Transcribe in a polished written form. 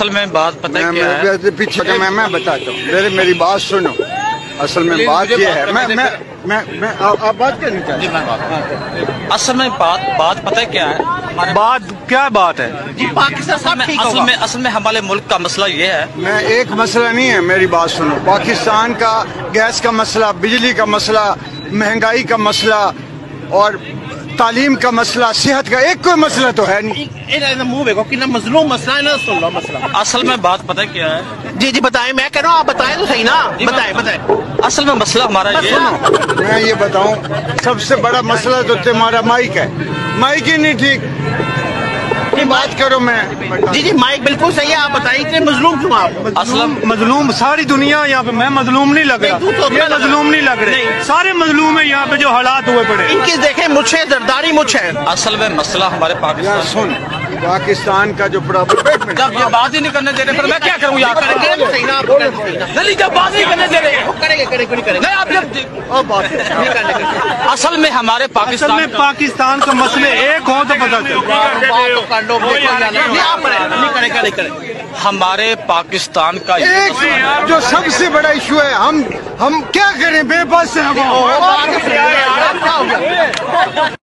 اصل میں بات پتہ کیا ہے پیچھے میں بتاتا ہوں، میری بات سنو۔ اصل میں بات یہ ہے، میں آپ بات کرنی چاہیے۔ اصل میں بات پتہ کیا ہے، بات کیا بات ہے جی پاکستان اصل میں ہمارے ملک کا مسئلہ یہ ہے۔ میں ایک مسئلہ نہیں ہے، میری بات سنو۔ پاکستان کا گیس کا مسئلہ، بجلی کا مسئلہ، مہنگائی کا مسئلہ اور تعلیم کا مسئلہ، صحت کا ایک کوئی مسئلہ تو ہے نہیں۔ مظلوم مسئلہ ہے نا، سن لو مسئلہ۔ اصل میں بات پتہ کیا ہے، جی بتائیں، میں کہہ رہا ہوں آپ بتائیں تو صحیح نا، بتائیں۔ اصل میں مسئلہ ہمارا یہ ہے، میں یہ بتاؤں، سب سے بڑا مسئلہ تو تمہارا مائک ہے، مائک ہی نہیں ٹھیک۔ بات کرو میں جی مائک بالکل صحیح ہے، آپ بتائیں کہ مظلوم کیوں آپ؟ اصل مظلوم ساری دنیا یہاں پہ، میں مظلوم نہیں لگ رہا، یہ مظلوم نہیں لگ رہے، سارے مظلوم ہیں یہاں پہ جو حالات ہوئے پڑے۔ ان کی دیکھیں مجھ سے زرداری مچھ ہے۔ اصل میں مسئلہ ہمارے پاکستان سن، پاکستان کا جو پرابلم، جب یہ بات ہی نہیں کرنے دے رہے پھر میں کیا کروں یار؟ جلدی جب بات نہیں کرنے دے رہے نہیں آپ اصل میں ہمارے پاکستان کا مسئلے ایک ہو تو پتہ چلے۔ ہمارے پاکستان کا ایک جو سب سے بڑا ایشو ہے، ہم کیا کریں، بے بس ہیں وہ۔